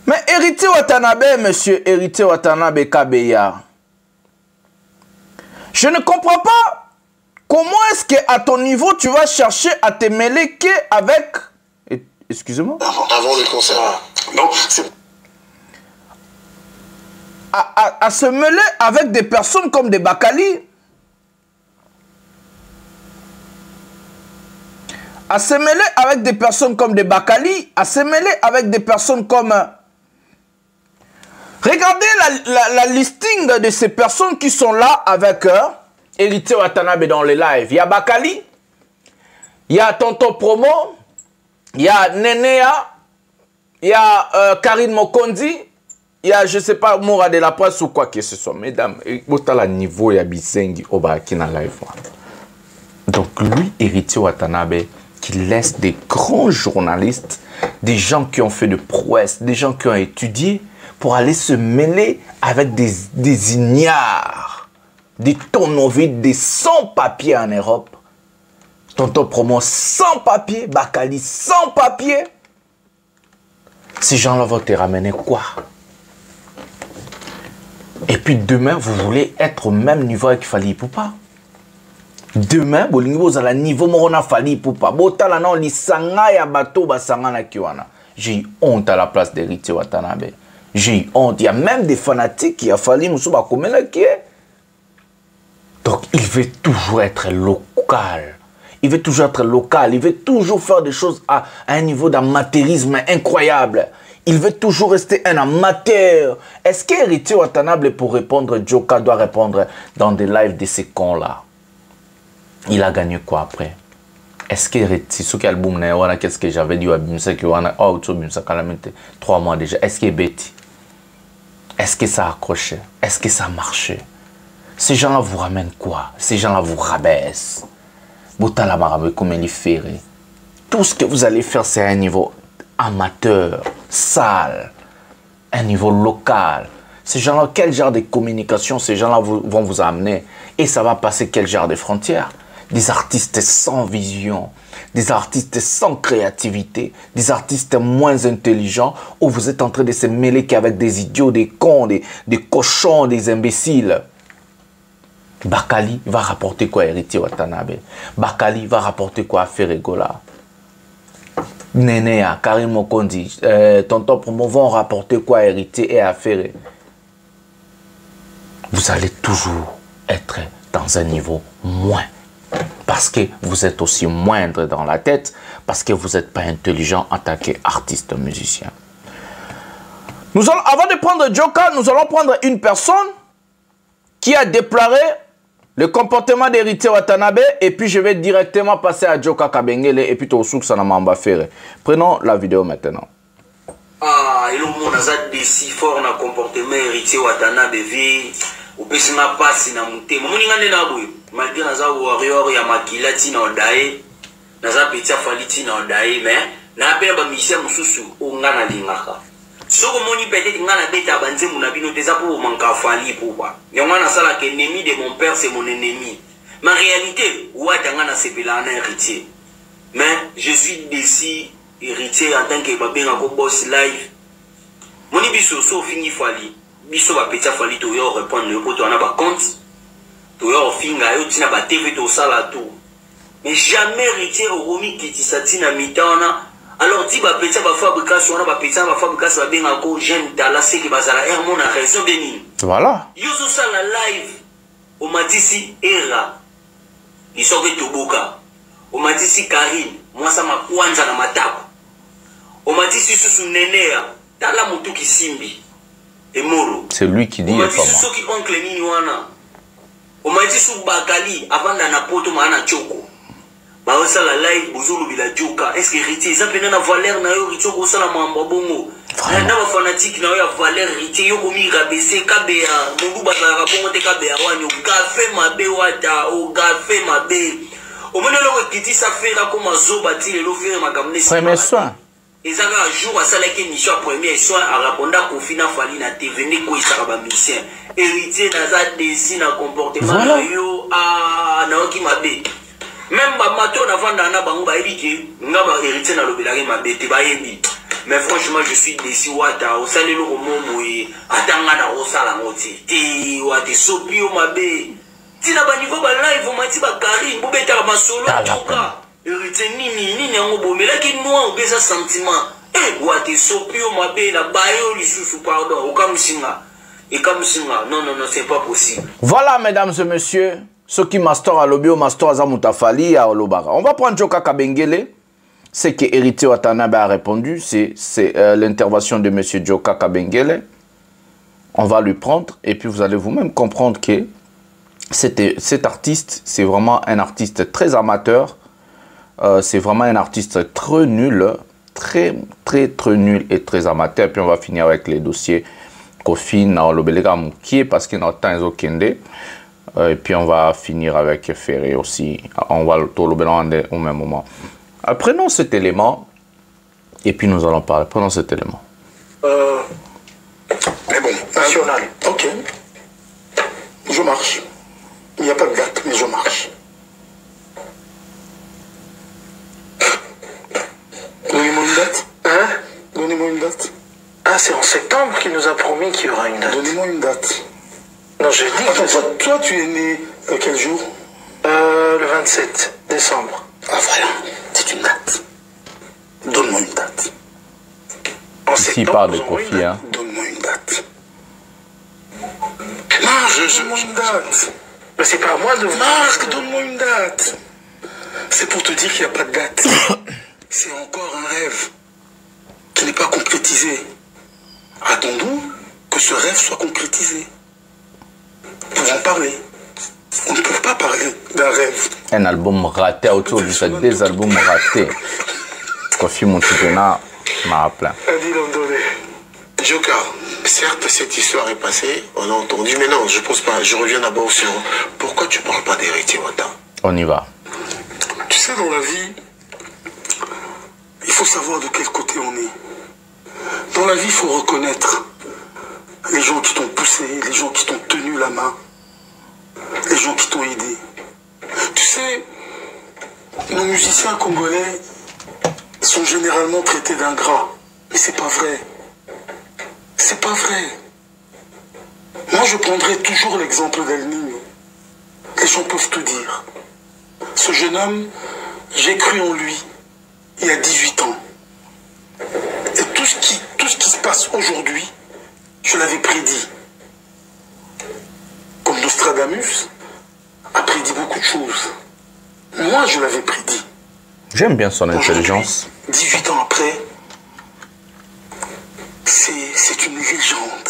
Q: Mais Héritier Watanabe, monsieur Héritier Watanabe Kabeya, je ne comprends pas comment est-ce qu'à ton niveau, tu vas chercher à te mêler qu'avec... Excusez-moi.
L: Avant le concert. Donc, c'est...
Q: À se mêler avec des personnes comme des Bakali. À se mêler avec des personnes comme des Bakali. À se mêler avec des personnes comme... Regardez la listing de ces personnes qui sont là avec Héritier Watanabe dans les lives. Il y a Bakali, il y a Tonton Promo, il y a Nenea, il y a Karine Mokondi, il y a, je ne sais pas, Moura de la Presse ou quoi que ce soit. Mesdames, au niveau, il y a Bisengi Obaki dans live. Donc lui, Héritier Watanabe, qui laisse des grands journalistes, des gens qui ont fait de prouesses, des gens qui ont étudié, pour aller se mêler avec des ignares, des tonnovides, des sans-papiers en Europe. Tonton Promo sans papier, Bakali sans papier. Ces gens-là vont te ramener quoi? Et puis demain, vous voulez être au même niveau avec Fally Ipupa. Demain, vous allez niveau morona Fally Ipupa. Botala non lisanga ya bato basanga na kiwana. J'ai eu honte à la place d'Héritier Watanabe. J'ai eu honte. Il y a même des fanatiques qui a fallu nous souba comme qui est. Donc il veut toujours être local. Il veut toujours être local. Il veut toujours faire des choses à un niveau d'amateurisme incroyable. Il veut toujours rester un amateur. Est-ce qu'Héritier Watanabe, pour répondre, Joka doit répondre dans des lives de ces cons-là? Il a gagné quoi après? Est-ce que ce album, qu'est-ce que j'avais dit? C'est que 3 mois déjà. Est-ce qu'il est bêti? Est-ce que ça a accroché? Est-ce que ça a marché? Ces gens-là vous ramènent quoi? Ces gens-là vous rabaissent. Botala marabe comme il fait. Tout ce que vous allez faire, c'est à un niveau amateur, sale, un niveau local. Ces gens-là, quel genre de communication ces gens-là vont vous amener? Et ça va passer quel genre de frontières? Des artistes sans vision, des artistes sans créativité, des artistes moins intelligents, où vous êtes en train de se mêler qu'avec des idiots, des cons, des cochons, des imbéciles. Bakali va rapporter quoi à Héritier Watanabe? Bakali va rapporter quoi à Ferregola? Nenea, Karine Mokondi, Tonton Promo vont rapporter quoi à Héritier et à Ferre? Vous allez toujours être dans un niveau moins. Parce que vous êtes aussi moindre dans la tête, parce que vous n'êtes pas intelligent en tant qu'artiste musicien. Nous allons, avant de prendre Joka, nous allons prendre une personne qui a déploré le comportement d'Héritier Watanabe, et puis je vais directement passer à Joka Kabengele et puis Tosouk Sanamamba Ferre. Prenons la vidéo maintenant.
F: Ah, et le monde a des si fort dans le comportement Héritier Watanabe, ou peut se passer dans mon thème. Mon ingane na boy, malgré naza warrior ya makila tina odae, naza petit Fally tina odae, mais na pe ba mission mususu o ngana lingaka. Soko moni peut-être ngana beta banze mon abino déjà pour manka Fally pourquoi. Yongana sala que ennemi de mon père c'est mon ennemi. Ma réalité, ouata ngana sepela na héritier. Mais je suis déçu héritier en tant que babé ngako boss live. Moni biso so fini Fally. Biso ba petit Fally to yo répondre le poto na ba compte to yo finga yo tina ba TV to sala tout mais jamais héritier au romi qui tisati na mitana alors dit ba petit ba fabrication na ba petit ba fabrication ba benga ko jeune dans la c'est que bazala er mon a raison bénin
Q: voilà
F: yo so sala live o matisi era isoke toboka o matisi Karine moi ça ma kwanza na matako o matisi susu nenea tala mutu kisimbi.
Q: C'est lui qui dit et pas moi.
F: On m'a dit sous Bakali avant d'en apporter ma choko. Bah ça la live bozulu bila joka. Est-ce que héritier ça peut na valeur na yo richoko ça la mamba bongo. Na ba fanatique na yo ya valeur héritier yo komi rabaisser kabea. Mungu bazala bongo te kabea wanyo café mabe wata o café mabe. Au moment où kiti ça fait là comme zoba ti le faire makamne.
Q: Premier soin.
F: Et ça, un jour, ça l'a été mission première soir à répondre à Kofina Fali na TV, ne quoi ça va musicien. Héritier dans dessin, dans comportement, yo à Naoki Mabe. Même Mato avant d'ana bango ba ebiki, nga ba héritier na lobelari Mabe te ba yebi. Mais franchement, je suis déçu wata au salé le romo moye atanga na osala ngoti. Ti wate sopi o Mabe. Ti na ba niveau ba live mati ba kari, bo beta ba solo toka. Héritier nini yango bomela ki noa ou beza sentiment. Wate sopi o Mabe la bayo lisusu pardon, okamusinga. Et comme ça, non, c'est pas possible.
Q: Voilà, mesdames et messieurs, ce qui Mastor a lobby au Mastor Azamuta Fali à Olobara. On va prendre Joka Kabengele. Ce que Héritier Watanabe a répondu, c'est l'intervention de monsieur Joka Kabengele. On va lui prendre et puis vous allez vous-même comprendre que cet artiste, c'est vraiment un artiste très amateur. C'est vraiment un artiste très nul, très nul et très amateur. Et puis on va finir avec les dossiers Kofi na Olobelega Moukié parce qu'il y a temps Kende. Et puis on va finir avec Ferré aussi. On va le Olobelega au même moment. Prenons cet élément et puis nous allons parler. Prenons cet élément.
L: Mais bon, national. Ok. Je marche. Il n'y a pas de date, mais je marche. Donnez-moi une date. Hein? Donnez-moi une date.
P: Ah, c'est en septembre qu'il nous a promis qu'il y aura une date.
L: Donnez-moi une date.
P: Non, je dis...
L: Attends, toi, tu es né quel jour?
P: Le 27 décembre.
L: Ah, voilà. C'est une date. Donne-moi une date.
Q: Ici, il parle de Kofi, hein.
L: Donne-moi une date. Marc, donne-moi une date.
P: Mais c'est pas à moi de...
L: Marc, donne-moi une date. C'est pour te dire qu'il n'y a pas de date. C'est encore un rêve qui n'est pas concrétisé. Attendons que ce rêve soit concrétisé. Pour en parler. On ne peut pas parler d'un rêve.
Q: Un album raté autour de ça, des albums ratés. Kofi Montipena m'a appelé.
L: Joka, certes cette histoire est passée, on a entendu, mais non, je pose pas. Je reviens d'abord sur pourquoi tu parles pas d'Héritier Wata.
Q: On y va.
A: Tu sais, dans la vie, il faut savoir de quel côté on est. Dans la vie, il faut reconnaître les gens qui t'ont poussé, les gens qui t'ont tenu la main, les gens qui t'ont aidé. Tu sais, nos musiciens congolais sont généralement traités d'ingrats. Mais c'est pas vrai. C'est pas vrai. Moi, je prendrai toujours l'exemple d'El Niño. Les gens peuvent tout dire. Ce jeune homme, j'ai cru en lui il y a 18 ans. Et tout ce qui se passe aujourd'hui, je l'avais prédit. Comme Nostradamus a prédit beaucoup de choses. Moi, je l'avais prédit.
Q: J'aime bien son intelligence.
A: 18 ans après, c'est une légende.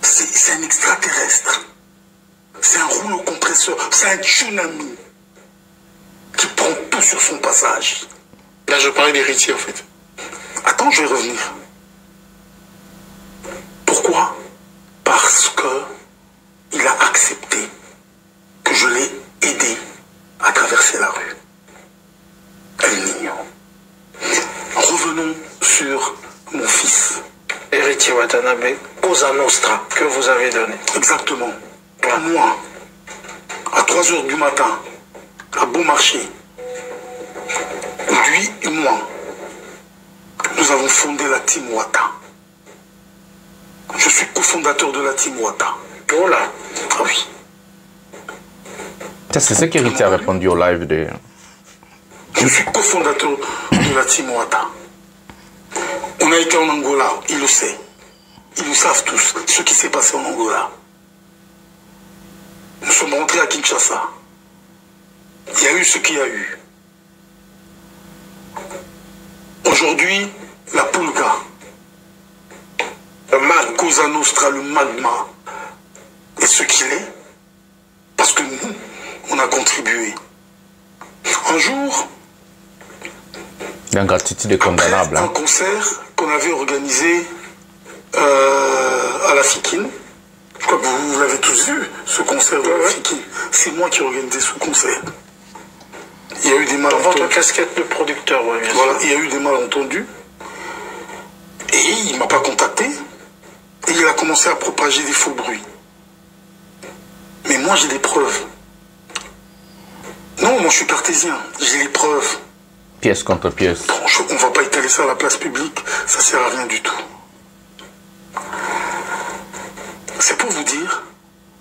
A: C'est un extraterrestre. C'est un rouleau compresseur. C'est un tsunami qui prend tout sur son passage.
L: Là, je parlais d'Héritier, en fait.
A: Attends, je vais revenir. Pourquoi? Parce que il a accepté que je l'ai aidé à traverser la rue. El Niño. Revenons sur mon fils.
P: Héritier Watanabe, Cosa Nostra, que vous avez donné.
A: Exactement. Moi, à 3 h du matin, à Bon Marché, lui et moi, nous avons fondé la Team Wata. Je suis cofondateur de la Team Wata.
P: Oh là.
A: Ah oui.
Q: C'est ce qu'Héritier a répondu au live de...
A: Je suis cofondateur de la Team Wata. On a été en Angola, il le sait. Ils le savent tous, ce qui s'est passé en Angola. Nous sommes rentrés à Kinshasa. Il y a eu ce qu'il y a eu. Aujourd'hui, la Pulga, le Cosa Nostra, le magma, est ce qu'il est, parce que nous, on a contribué. Un jour,
Q: l'ingratitude est condamnable.
A: Un concert qu'on avait organisé à la Fikine. Je crois que vous l'avez tous vu, ce concert de la Fikine. C'est moi qui ai organisé ce concert. Il y
P: y a eu des malentendus.
L: Dans votre casquette de producteur, oui, bien sûr.
P: Voilà, il y a eu des malentendus. Et il ne m'a pas contacté. Et il a commencé à propager des faux bruits. Mais moi, j'ai des preuves. Non, moi, je suis cartésien. J'ai les preuves.
Q: Pièce contre pièce.
P: Bon, on ne va pas étaler ça à la place publique. Ça ne sert à rien du tout. C'est pour vous dire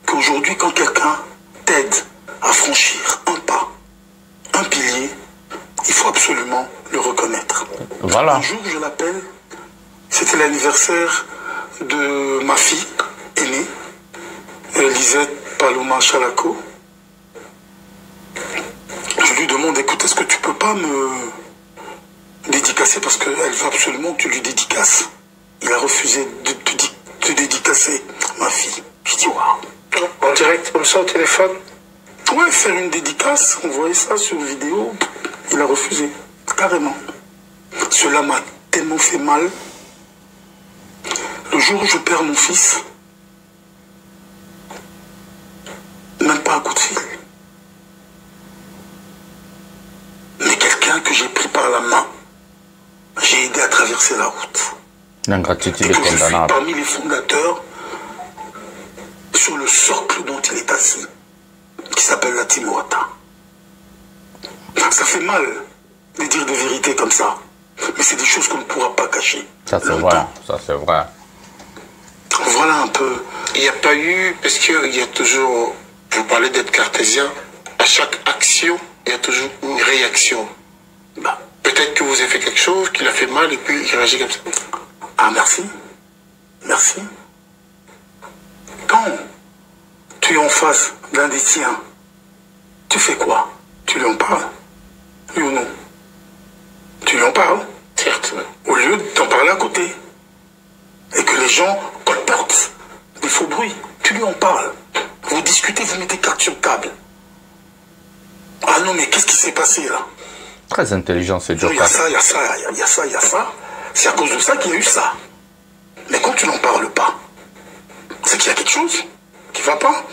P: qu'aujourd'hui, quand quelqu'un t'aide à franchir un pas, un pilier, il faut absolument le reconnaître.
Q: Voilà.
P: Un jour, je l'appelle, c'était l'anniversaire de ma fille aînée, Lisette Paloma Chalaco. Je lui demande, écoute, est-ce que tu peux pas me dédicacer parce qu'elle veut absolument que tu lui dédicaces. Il a refusé de te dédicacer, ma fille. Je dis, waouh.
L: En direct, comme ça, au téléphone?
P: Ouais, faire une dédicace, on voyait ça sur vidéo. Il a refusé, carrément. Cela m'a tellement fait mal. Le jour où je perds mon fils, même pas un coup de fil. Mais quelqu'un que j'ai pris par la main, j'ai aidé à traverser la route.
Q: L'ingratitude est
P: Je suis
Q: condamnable.
P: parmi les fondateurs sur le socle dont il est assis, qui s'appelle la Timoata. Ça fait mal de dire des vérités comme ça, mais c'est des choses qu'on ne pourra pas cacher.
Q: Ça c'est vrai, ça c'est vrai.
P: Voilà un peu.
L: Il n'y a pas eu, parce qu'il y a toujours, vous parlez d'être cartésien, à chaque action, il y a toujours une réaction.
P: Bah.
L: Peut-être que vous avez fait quelque chose qui l'a fait mal et puis il réagit comme ça.
P: Ah, merci. Merci. Quand tu es en face d'un des tiens, tu fais quoi? Tu lui en parles? Oui ou non? Tu lui en parles?
L: Certes.
P: Au lieu de t'en parler à côté. Et que les gens colportent des faux bruits. Tu lui en parles. Vous discutez, vous mettez carte sur table. Ah non, mais qu'est-ce qui s'est passé là?
Q: Très intelligent ce Joker.
P: Il y a ça, il y a ça, il y a ça, il y a ça. C'est à cause de ça qu'il y a eu ça. Mais quand tu n'en parles pas, c'est qu'il y a quelque chose qui ne va pas.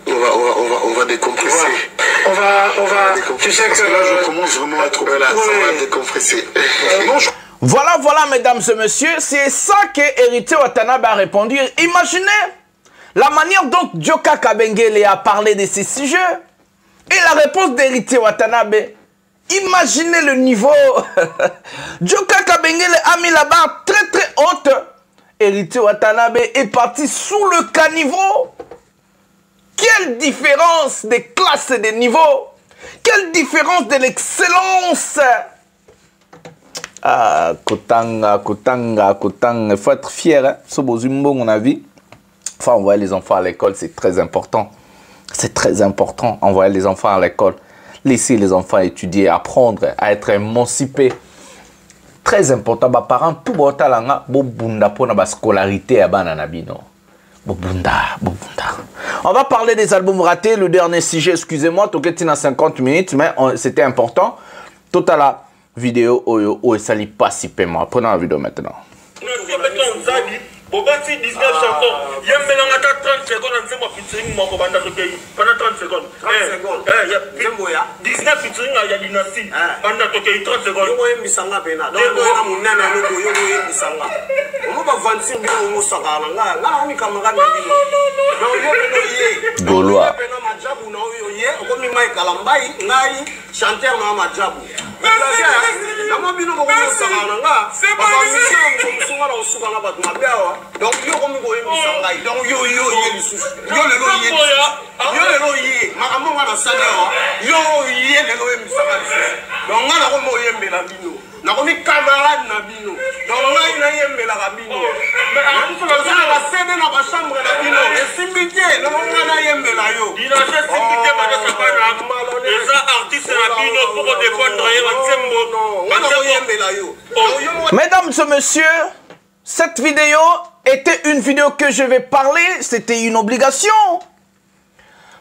L: On va décompresser.
P: On va
L: tu sais
P: parce que là, je commence vraiment à être...
L: Voilà, on va décompresser.
Q: Voilà, mesdames et messieurs, c'est ça que Héritier Watanabe a répondu. Imaginez la manière dont Djoka Kabengele a parlé de ces sujets et la réponse d'Héritier Watanabe. Imaginez le niveau. Djoka Kabengele a mis la barre très très haute. Héritier Watanabe est parti sous le caniveau. Quelle différence des classes et des niveaux. Quelle différence de l'excellence. Ah, Kotanga. Il faut être fier. Hein? On a vu. Enfin, envoyer les enfants à l'école, c'est très important. C'est très important, envoyer les enfants à l'école. Laisser les enfants étudier, apprendre à être émancipés. Très important. Bah, parents, tout le monde bo bunda pour la scolarité à Bananabino. On va parler des albums ratés. Le dernier sujet, excusez-moi, Toketina 50 minutes, mais c'était important. Tout à la vidéo, où ça n'est pas si paiement. Prenons la vidéo maintenant.
G: Bobati 19 chansons. Yembelanga 30 secondes, on sait moi featuring mon banda tokeyi. Pendant 30 secondes. 30 secondes. 19 featuring à Yadinasi. Banda tokeyi 30 secondes. Yo yembisanga pena. Donc on munana no yo yembisanga. On va 25 millions mo sakala nga. Nga on kamera na bino. Donc yo no ye.
Q: Gaulois.
G: Pena majabu na yo ye. Ko mi Mike Kalambai ngai chanteur na majabu. Namo bino ko yo sakala nga. C'est pas ça. Ko sunga na usuka na batu mabewa. Donc yo comme go emisanga donc yo lisusu yo lelo ye makambo wana sala yo ye lelo emisanga donc ngana ko mo yembela bino na ko mi camarade na bino donc ngai na yembela ka bino mais en tout cas ça la scène na ba chambre na bino esimbité na ngana yembela yo il a fait esimbité ba ça pas na les artistes na bino pour défendre yo nsembo ngana ko yembela yo.
Q: Mesdames et messieurs, cette vidéo était une vidéo que je vais parler, c'était une obligation.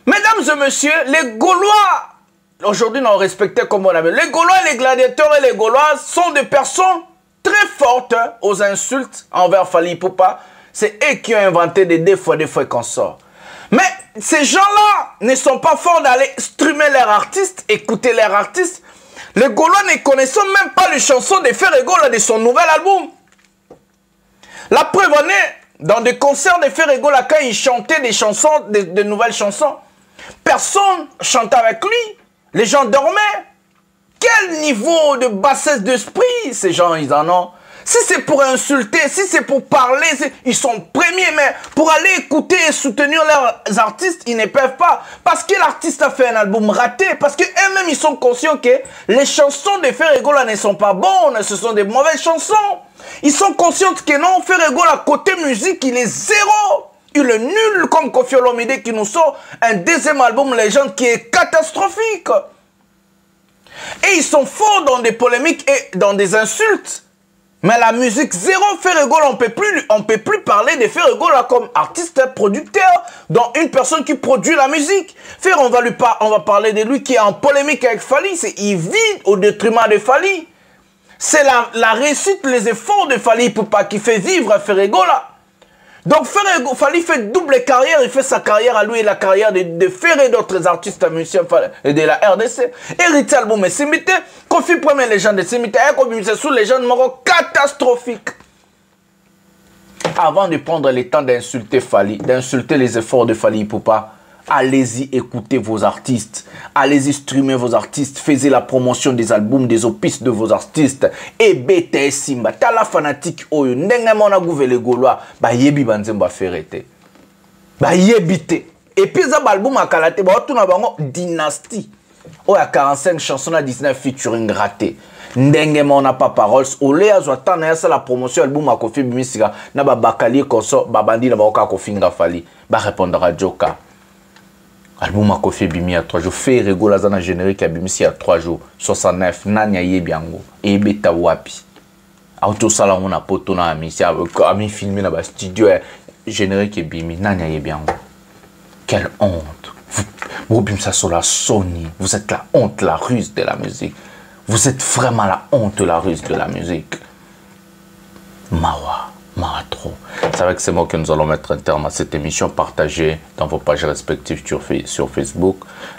Q: Mesdames et messieurs, les Gaulois, aujourd'hui on respectait comme on avait. Les Gaulois, les gladiateurs et les Gaulois sont des personnes très fortes aux insultes envers Fally Ipupa. C'est eux qui ont inventé des fois qu'on sort. Mais ces gens-là ne sont pas forts d'aller streamer leurs artistes, écouter leurs artistes. Les Gaulois ne connaissent même pas les chansons de Ferregola de son nouvel album. La preuve en est, dans des concerts de Ferregola, quand il chantait des chansons, de nouvelles chansons, personne chantait avec lui. Les gens dormaient. Quel niveau de bassesse d'esprit ces gens, ils en ont. Si c'est pour insulter, si c'est pour parler, ils sont premiers, mais pour aller écouter et soutenir leurs artistes, ils ne peuvent pas. Parce que l'artiste a fait un album raté, parce qu'eux-mêmes, ils sont conscients que les chansons de Ferregola ne sont pas bonnes, ce sont des mauvaises chansons. Ils sont conscients que non, Ferregola, côté musique, il est zéro. Il est nul comme Koffi Olomide qui nous sort un deuxième album Légende qui est catastrophique. Et ils sont forts dans des polémiques et dans des insultes. Mais la musique zéro, Ferregola, on peut plus parler de Ferregola comme artiste producteur, dont une personne qui produit la musique. On va parler de lui qui est en polémique avec Fally, il vit au détriment de Fally. C'est la réussite, les efforts de Fally Ipupa qui fait vivre Ferregola. Donc Fally fait double carrière, il fait sa carrière à lui et la carrière de Ferré d'autres artistes musiciens de la RDC. Héritier album et cimetière, Koffi premier légende de cimetière, Koffi sous légende moro catastrophique. Avant de prendre le temps d'insulter Fally, d'insulter les efforts de Fally Ipupa, allez-y écouter vos artistes, allez-y streamer vos artistes, faites la promotion des albums, des opus de vos artistes. Et BTS Simba, tala fanatique oyo, ndenge mona gouvele Gaulois, ba yebi banzemba ferete. Ba yebite. Et puis ça album a kalate, ba otuna bango dynastie. Oya 45 chansons à 19 featuring raté. Ndenge mona pas paroles, ole azwata na yasa la promotion album a Koffi Bimisika, na ba bakali konso, ba bandi na ba oka Koffi nga Fally. Ba répondra Joka. Album a Koffi Bimi à 3 jours. Ferregola zana générique à Bimisi à 3 jours. 69. Nanya yebiango. Ebeta wapi. Auto sala on a poto na amisi. Ami filmé na ba studio. Générique et Bimi. Nanya yebiango. Quelle honte. Vous bimsa sur la Sony. Vous êtes la honte, la ruse de la musique. Vous êtes vraiment la honte, la ruse de la musique. Mawa. Trop. C'est avec ces mots que nous allons mettre un terme à cette émission. Partagez dans vos pages respectives sur Facebook.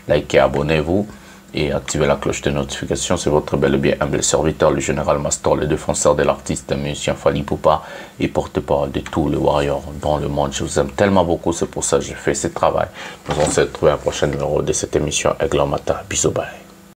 Q: Likez, abonnez-vous et activez la cloche de notification. C'est votre bel et bien humble serviteur, le général Mastor, le défenseur de l'artiste, musicien Fally Ipupa et porte-parole de tous les warriors dans le monde. Je vous aime tellement beaucoup, c'est pour ça que j'ai fait ce travail. Nous allons se retrouver à un prochain numéro de cette émission Aigle en Matin. Bisous, bye.